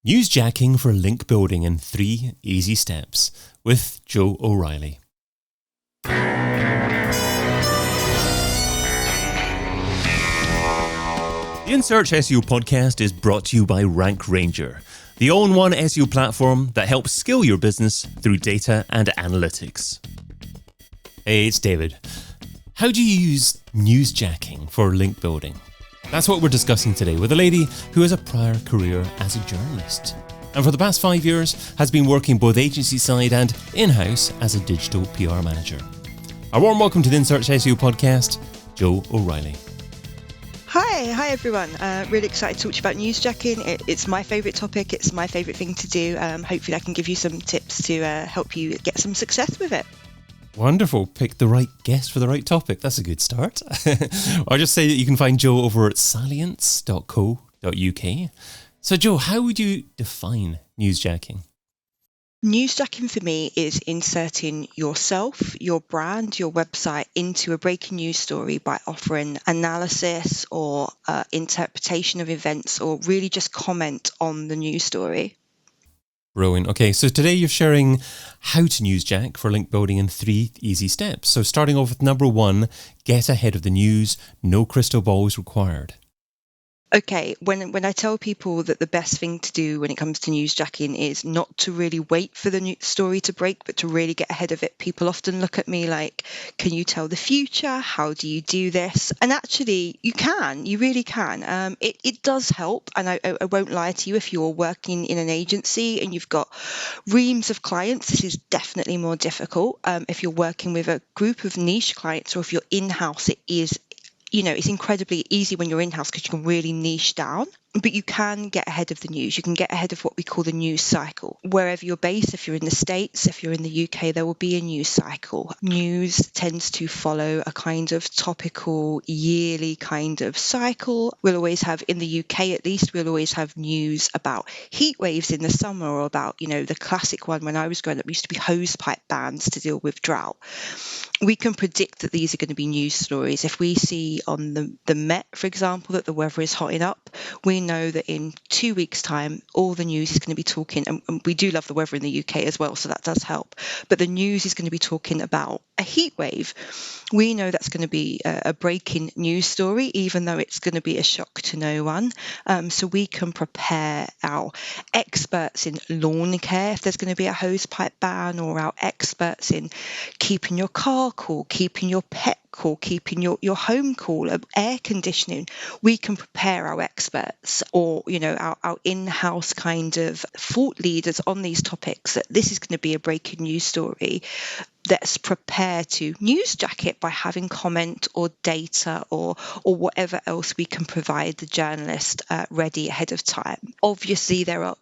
Newsjacking for link building in 3 easy steps with Joe O'Reilly. The In Search SEO podcast is brought to you by Rank Ranger, the all-in-one SEO platform that helps scale your business through data and analytics. Hey, it's David. How do you use newsjacking for link building? That's what we're discussing today with a lady who has a prior career as a journalist, and for the past 5 years has been working both agency side and in-house as a digital PR manager. A warm welcome to the In Search SEO podcast, Joe O'Reilly. Hi everyone. Really excited to talk to you about newsjacking. It's my favourite topic. It's my favourite thing to do. Hopefully I can give you some tips to help you get some success with it. Wonderful. Pick the right guest for the right topic. That's a good start. I'll just say that you can find Joe over at salience.co.uk. So Joe, how would you define newsjacking? Newsjacking for me is inserting yourself, your brand, your website into a breaking news story by offering analysis or interpretation of events, or really just comment on the news story. Brilliant. Okay, so today you're sharing how to newsjack for link building in 3 easy steps. So starting off with number 1, get ahead of the news. No crystal balls required. Okay, when I tell people that the best thing to do when it comes to newsjacking is not to really wait for the news story to break, but to really get ahead of it, people often look at me like, can you tell the future? How do you do this? And actually, you really can. It does help, and I won't lie to you, if you're working in an agency and you've got reams of clients, this is definitely more difficult. If you're working with a group of niche clients, or if you're in-house, it is, it's incredibly easy when you're in-house because you can really niche down, but you can get ahead of the news. You can get ahead of what we call the news cycle. Wherever you're based, if you're in the States, if you're in the UK, there will be a news cycle. News tends to follow a kind of topical, yearly kind of cycle. We'll always have, in the UK at least, we'll always have news about heat waves in the summer, or about, the classic one when I was growing up used to be hosepipe bans to deal with drought. We can predict that these are going to be news stories. If we see on the Met, for example, that the weather is hotting up, we know that in 2 weeks' time, all the news is going to be talking, and we do love the weather in the UK as well, so that does help, but the news is going to be talking about a heat wave. We know that's going to be a breaking news story, even though it's going to be a shock to no one. So we can prepare our experts in lawn care if there's going to be a hosepipe ban, or our experts in keeping your car cool, keeping your pet cool, keeping your home cool, air conditioning. We can prepare our experts, or our in-house kind of thought leaders on these topics, that this is going to be a breaking news story. Let's prepare to newsjack it by having comment or data or whatever else we can provide the journalist ready ahead of time. Obviously, there's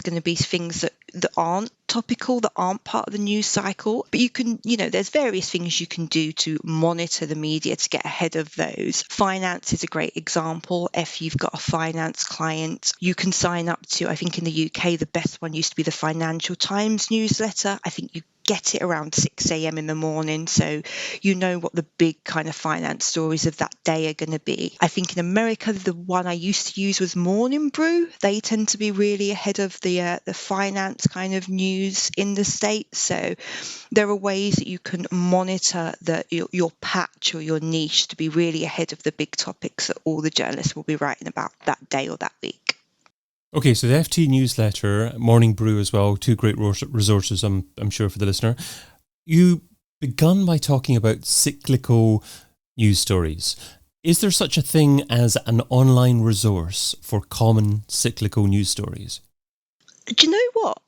going to be things that aren't topical, that aren't part of the news cycle, but you can, there's various things you can do to monitor the media to get ahead of those. Finance is a great example. If you've got a finance client, you can sign up to, I think in the UK, the best one used to be the Financial Times newsletter. I think you get it around 6 a.m. in the morning, so you know what the big kind of finance stories of that day are going to be. I think in America, the one I used to use was Morning Brew. They tend to be really ahead of the finance kind of news in the States. So there are ways that you can monitor your patch or your niche to be really ahead of the big topics that all the journalists will be writing about that day or that week. Okay, so the FT newsletter, Morning Brew as well, 2 great resources, I'm sure, for the listener. You begun by talking about cyclical news stories. Is there such a thing as an online resource for common cyclical news stories? Do you know what?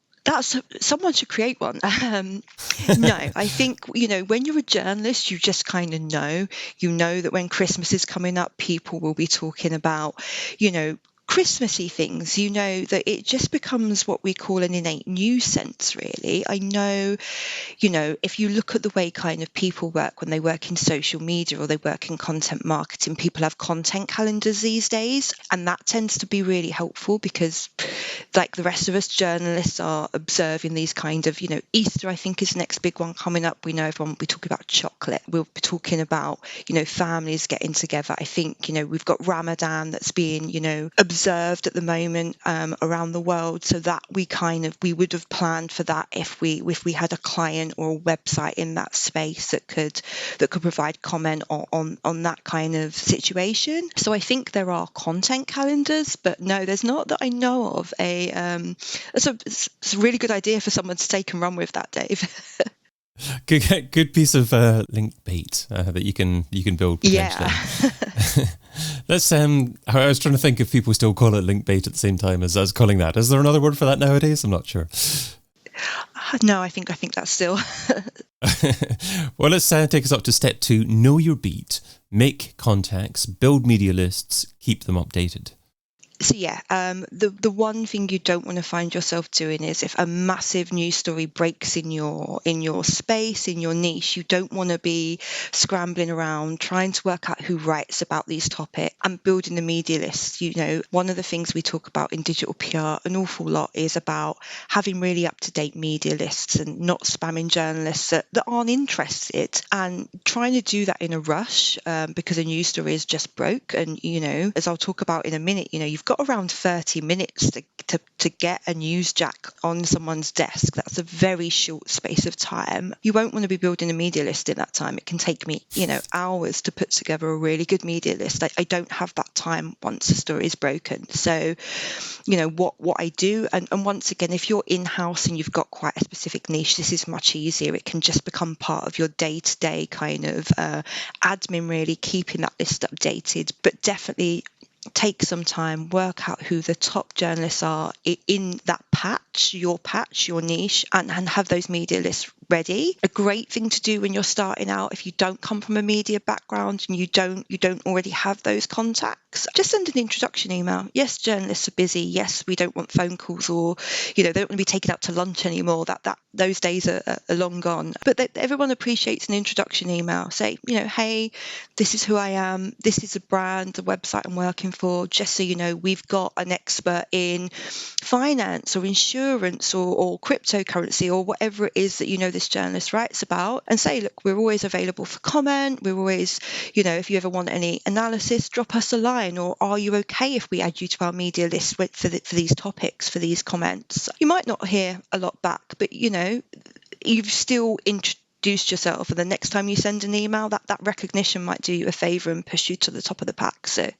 Someone should create one. No, I think, when you're a journalist, you just kind of know that when Christmas is coming up, people will be talking about, Christmassy things, that it just becomes what we call an innate news sense, really. I know, if you look at the way kind of people work when they work in social media or they work in content marketing, people have content calendars these days, and that tends to be really helpful because like the rest of us, journalists are observing these kind of, Easter, I think, is the next big one coming up. We know everyone will be talking about chocolate. We'll be talking about, families getting together. I think, we've got Ramadan that's being, observed at the moment around the world. So that we would have planned for that if we had a client or a website in that space that could provide comment on that kind of situation. So I think there are content calendars, but no, there's not that I know of. It's a really good idea for someone to take and run with that, Dave. Good piece of link bait that you can build potentially. Yeah. Let's. I was trying to think if people still call it link bait at the same time as I was calling that. Is there another word for that nowadays? I'm not sure. No, I think that's still. Well, let's take us up to step 2. Know your beat. Make contacts. Build media lists. Keep them updated. So yeah, the one thing you don't want to find yourself doing is if a massive news story breaks in your space, in your niche, you don't want to be scrambling around trying to work out who writes about these topics and building the media list. One of the things we talk about in digital PR an awful lot is about having really up-to-date media lists and not spamming journalists that aren't interested, and trying to do that in a rush because a news story is just broke. And as I'll talk about in a minute, you've got around 30 minutes to get a Newsjack on someone's desk. That's a very short space of time. You won't want to be building a media list in that time. It can take me, hours to put together a really good media list. I don't have that time once a story is broken. So, what I do, and once again, if you're in-house and you've got quite a specific niche, this is much easier. It can just become part of your day-to-day kind of admin, really, keeping that list updated. But definitely take some time, work out who the top journalists are in that patch, your niche, and have those media lists ready. A great thing to do when you're starting out, if you don't come from a media background and you don't already have those contacts, just send an introduction email. Yes, journalists are busy. Yes, we don't want phone calls, or they don't want to be taken out to lunch anymore. That those days are long gone. But everyone appreciates an introduction email. Say, hey, this is who I am. This is a brand, the website I'm working for. Just so you know, we've got an expert in finance or insurance or cryptocurrency or whatever it is that this journalist writes about, and say, look, we're always available for comment. We're always, if you ever want any analysis, drop us a line, or are you okay if we add you to our media list for these topics, for these comments? You might not hear a lot back, but you've still introduced yourself, and the next time you send an email, that recognition might do you a favor and push you to the top of the pack. So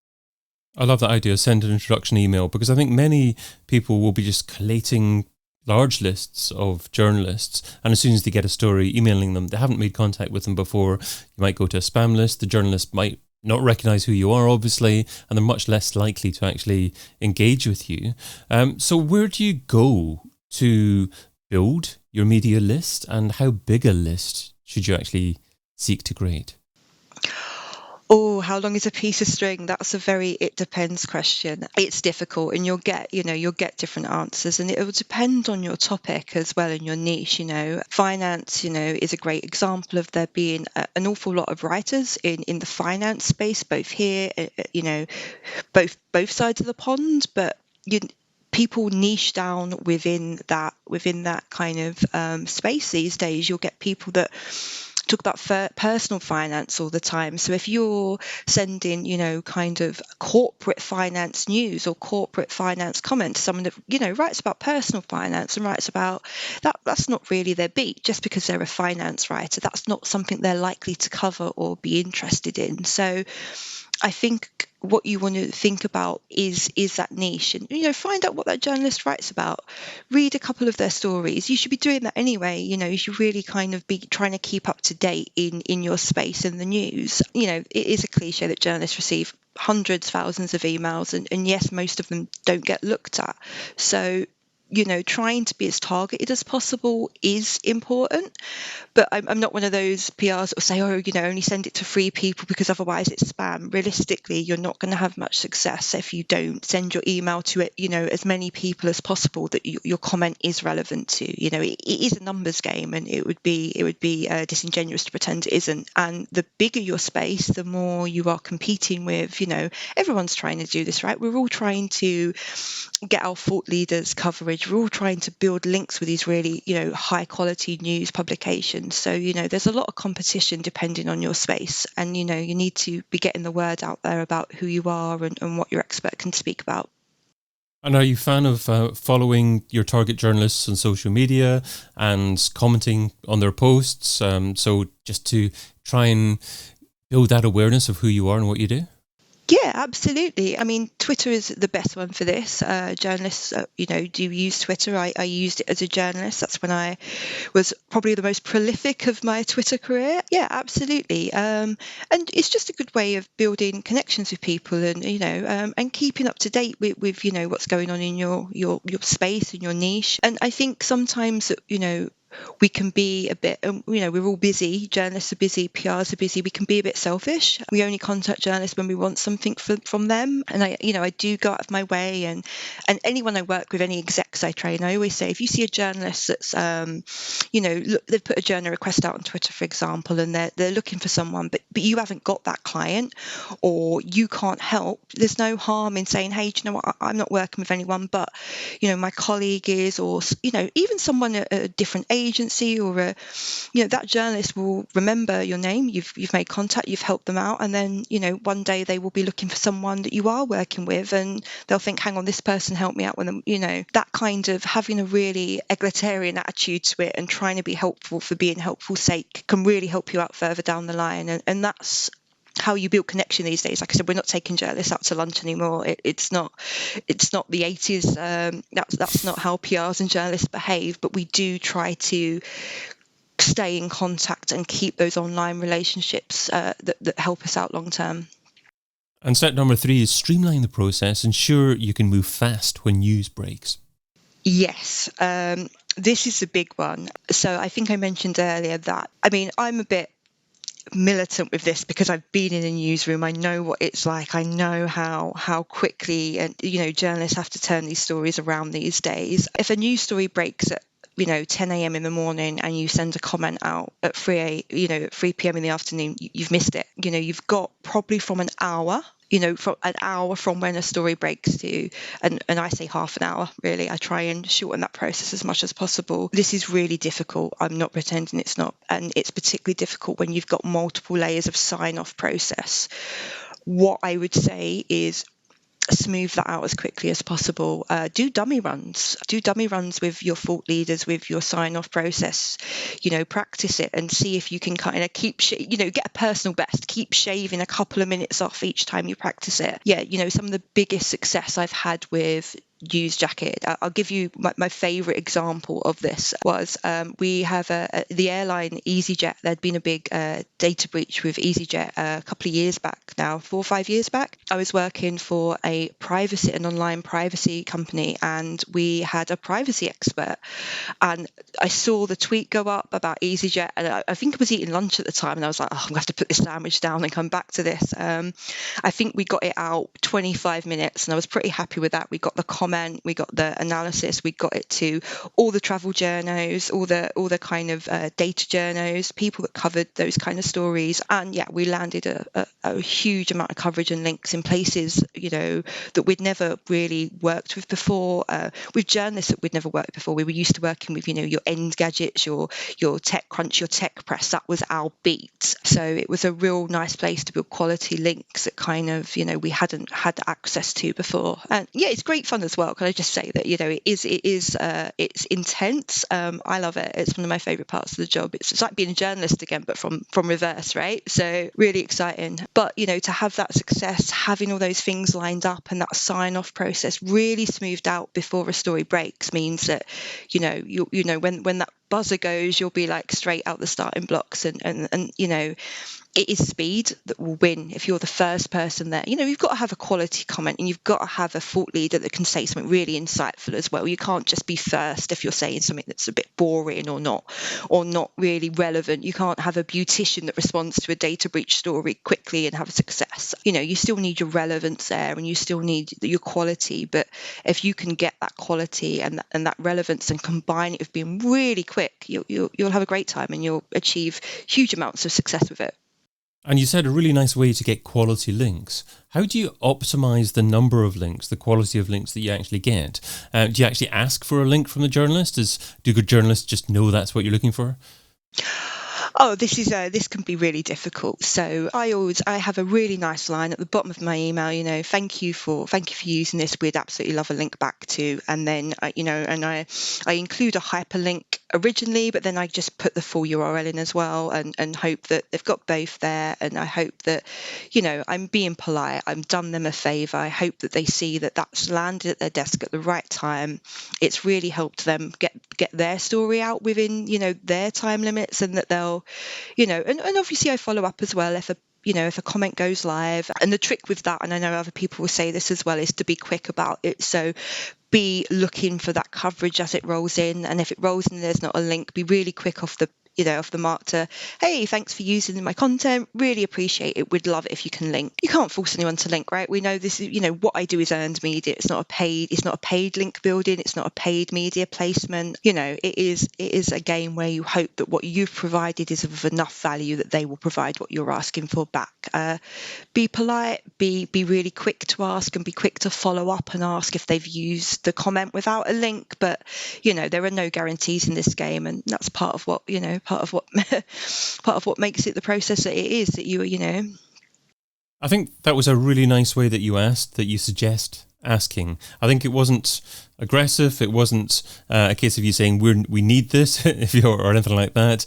I love that idea, send an introduction email, because I think many people will be just collating large lists of journalists, and as soon as they get a story, emailing them. They haven't made contact with them before. You might go to a spam list. The journalist might not recognize who you are, obviously, and they're much less likely to actually engage with you. So where do you go to build your media list, and how big a list should you actually seek to create? Oh, how long is a piece of string? That's a very it depends question. It's difficult, and you'll get different answers, and it will depend on your topic as well and your niche. Finance, is a great example of there being an awful lot of writers in the finance space, both here, both sides of the pond, but people niche down within that kind of space these days. You'll get people that talk about personal finance all the time. So if you're sending, kind of corporate finance news or corporate finance comment to someone that, writes about personal finance and writes about that's not really their beat. Just because they're a finance writer, that's not something they're likely to cover or be interested in. So I think what you want to think about is that niche, and find out what that journalist writes about. Read a couple of their stories. You should be doing that anyway. You should really kind of be trying to keep up to date in your space in the news. It is a cliche that journalists receive hundreds, thousands of emails, and yes, most of them don't get looked at. So trying to be as targeted as possible is important. But I'm not one of those PRs that will say, only send it to 3 people because otherwise it's spam. Realistically, you're not going to have much success if you don't send your email to it, as many people as possible that your comment is relevant to. It is a numbers game, and it would be disingenuous to pretend it isn't. And the bigger your space, the more you are competing with. Everyone's trying to do this, right? We're all trying to get our thought leaders coverage. We're all trying to build links with these really, high quality news publications. So, there's a lot of competition depending on your space. And, you need to be getting the word out there about who you are and what your expert can speak about. And are you a fan of following your target journalists on social media and commenting on their posts? So just to try and build that awareness of who you are and what you do? Yeah, absolutely. I mean, Twitter is the best one for this. Journalists, do use Twitter. I used it as a journalist. That's when I was probably the most prolific of my Twitter career. Yeah, absolutely. And it's just a good way of building connections with people and, and keeping up to date with what's going on in your space and your niche. And I think sometimes, we can be a bit, we're all busy. Journalists are busy, PRs are busy. We can be a bit selfish. We only contact journalists when we want something from them. And I do go out of my way. And anyone I work with, any execs I train, I always say, if you see a journalist that's, look, they've put a journal request out on Twitter, for example, and they're looking for someone, but you haven't got that client or you can't help, there's no harm in saying, hey, do you know what? I'm not working with anyone, but, my colleague is, or, even someone at a different agency or that journalist will remember your name. You've made contact, you've helped them out, and then one day they will be looking for someone that you are working with, and they'll think, hang on, this person helped me out with them. That kind of having a really egalitarian attitude to it and trying to be helpful for being helpful's sake can really help you out further down the line, and that's how you build connection these days. Like I said, we're not taking journalists out to lunch anymore. It's not the 80s. That's not how PRs and journalists behave, but we do try to stay in contact and keep those online relationships that help us out long term. And step number 3 is streamline the process. Ensure you can move fast when news breaks. Yes, this is a big one. So I think I mentioned earlier that, I'm a bit militant with this because I've been in a newsroom. I know what it's like. I know how quickly and journalists have to turn these stories around these days. If a news story breaks at 10 a.m. in the morning and you send a comment out at 3 p.m. in the afternoon, you've missed it. You've got probably from an hour from when a story breaks to, and I say half an hour, really. I try and shorten that process as much as possible. This is really difficult. I'm not pretending it's not. And it's particularly difficult when you've got multiple layers of sign-off process. What I would say is smooth that out as quickly as possible. Do dummy runs with your thought leaders, with your sign-off process. Practice it and see if you can kind of keep get a personal best. Keep shaving a couple of minutes off each time you practice it. Some of the biggest success I've had with Newsjacking. I'll give you my favourite example of this was we have the airline EasyJet. There'd been a big data breach with EasyJet a couple of years back now, 4 or 5 years back. I was working for an online privacy company, and we had a privacy expert. And I saw the tweet go up about EasyJet, and I think I was eating lunch at the time, and I was like, I'm going to have to put this sandwich down and come back to this. I think we got it out 25 minutes, and I was pretty happy with that. We got the comment, we got the analysis, we got it to all the travel journos, all the kind of data journos, people that covered those kind of stories. And we landed a huge amount of coverage and links in places, that we'd never really worked with before, with journalists that we'd never worked with before. We were used to working with, your End Gadgets, your TechCrunch, your Tech Press. That was our beat. So it was a real nice place to build quality links that kind of, we hadn't had access to before. And it's great fun as well. Can I just say that, it's intense. I love it. It's one of my favorite parts of the job. It's like being a journalist again, but from reverse, right? So really exciting. But, to have that success, having all those things lined up and that sign-off process really smoothed out before a story breaks means that, when that buzzer goes, you'll be like straight out the starting blocks, and it is speed that will win if you're the first person there. You've got to have a quality comment, and you've got to have a thought leader that can say something really insightful as well. You can't just be first if you're saying something that's a bit boring or not really relevant. You can't have a beautician that responds to a data breach story quickly and have a success. You still need your relevance there, and you still need your quality. But if you can get that quality and that relevance and combine it with being really quick, you'll have a great time, and you'll achieve huge amounts of success with it. And you said a really nice way to get quality links. How do you optimize the number of links, the quality of links that you actually get? Do you actually ask for a link from the journalist? Do good journalists just know that's what you're looking for? Oh, this can be really difficult. So I have a really nice line at the bottom of my email. Thank you for using this. We'd absolutely love a link back to. And then I include a hyperlink originally, but then I just put the full URL in as well, and hope that they've got both there. And I hope that I'm being polite. I've done them a favor. I hope that they see that that's landed at their desk at the right time. It's really helped them get their story out within their time limits, and that they'll and obviously I follow up as well if a comment goes live. And the trick with that, and I know other people will say this as well, is to be quick about it. So be looking for that coverage as it rolls in, and if it rolls in and there's not a link, be really quick off the mark to, hey, thanks for using my content, really appreciate it, would love it if you can link. You can't force anyone to link, right? We know this is, what I do is earned media. It's not a paid link building. It's not a paid media placement. It is a game where you hope that what you've provided is of enough value that they will provide what you're asking for back. Be polite, be really quick to ask, and be quick to follow up and ask if they've used the comment without a link. But there are no guarantees in this game, and that's part of what makes it the process that it is, that I think that was a really nice way that you suggest asking. I think it wasn't aggressive. It wasn't a case of you saying we need this or anything like that.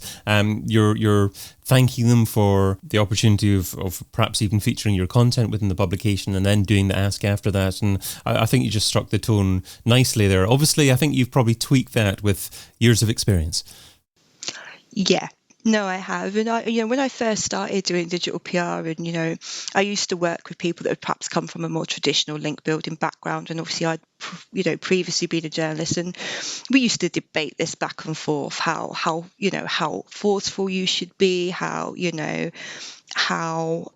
You're thanking them for the opportunity of perhaps even featuring your content within the publication, and then doing the ask after that. And I think you just struck the tone nicely there. Obviously, I think you've probably tweaked that with years of experience. Yeah. No, I have. And when I first started doing digital PR, and, I used to work with people that had perhaps come from a more traditional link building background. And obviously I'd, previously been a journalist, and we used to debate this back and forth, how forceful you should be, how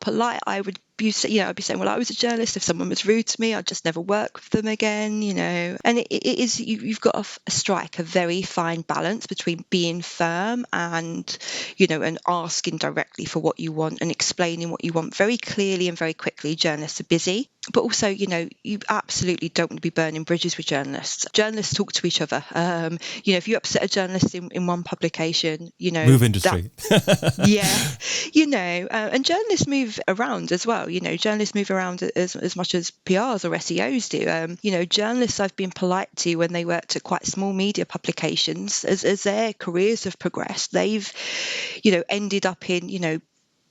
polite I would be. I'd be saying, well, I was a journalist. If someone was rude to me, I'd just never work with them again, And it is, you've got to strike a very fine balance between being firm and, and asking directly for what you want and explaining what you want very clearly and very quickly. Journalists are busy. But also, you absolutely don't want to be burning bridges with journalists. Journalists talk to each other. If you upset a journalist in one publication, move industry. And journalists move around as well. Journalists move around as much as PRs or SEOs do. Journalists I've been polite to when they worked at quite small media publications, as their careers have progressed, they've, ended up in,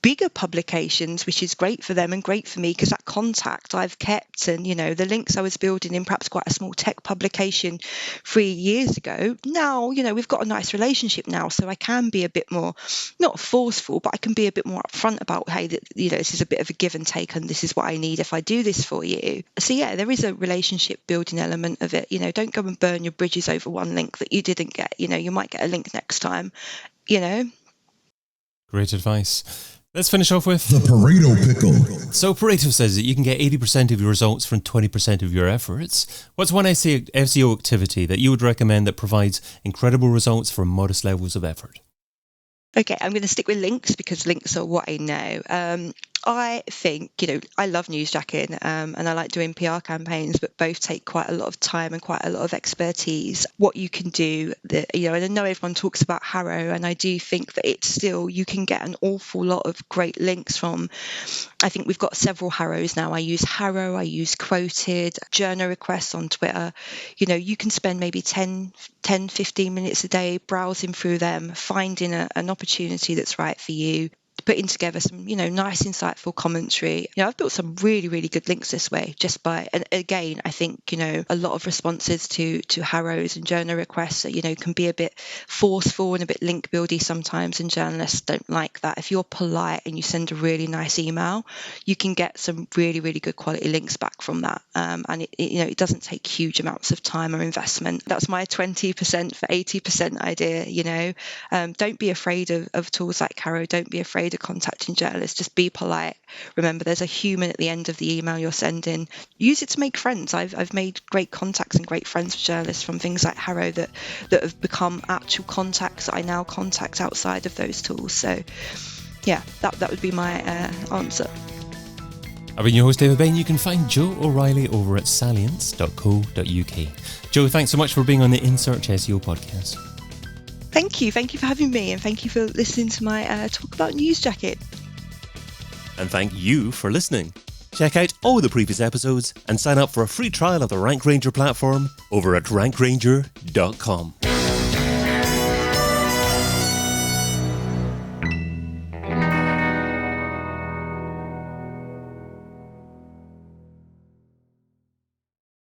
bigger publications, which is great for them and great for me, because that contact I've kept, and the links I was building in perhaps quite a small tech publication 3 years ago, now we've got a nice relationship now, so I can be a bit more, not forceful, but I can be a bit more upfront about, hey, this is a bit of a give and take, and this is what I need if I do this for you. So there is a relationship building element of it. Don't go and burn your bridges over one link that you didn't get. You might get a link next time. Great advice. Let's finish off with the Pareto pickle. So Pareto says that you can get 80% of your results from 20% of your efforts. What's one SEO activity that you would recommend that provides incredible results for modest levels of effort? Okay, I'm going to stick with links because links are what I know. I think, I love newsjacking and I like doing PR campaigns, but both take quite a lot of time and quite a lot of expertise. What you can do, and I know everyone talks about Harrow, and I do think that it's still, you can get an awful lot of great links from, I think we've got several Harrows now. I use Harrow, I use Quoted, journal requests on Twitter. You can spend maybe 10, 15 minutes a day browsing through them, finding an opportunity that's right for you. putting together some, nice, insightful commentary. I've built some really, really good links this way just by, and again, I think, a lot of responses to Harrows and journal requests, can be a bit forceful and a bit link buildy sometimes, and journalists don't like that. If you're polite and you send a really nice email, you can get some really, really good quality links back from that. And it doesn't take huge amounts of time or investment. That's my 20% for 80% idea. Don't be afraid of tools like Harrow. Don't be afraid of contacting journalists. Just be polite. Remember, there's a human at the end of the email you're sending. Use it to make friends. I've made great contacts and great friends with journalists from things like Harrow that have become actual contacts that I now contact outside of those tools. So yeah, that would be my answer. I've been your host, David Bain. You can find Joe O'Reilly over at salience.co.uk. Joe, thanks so much for being on the In Search SEO podcast. Thank you for having me, and thank you for listening to my talk about Newsjacking. And thank you for listening. Check out all the previous episodes and sign up for a free trial of the Rank Ranger platform over at rankranger.com.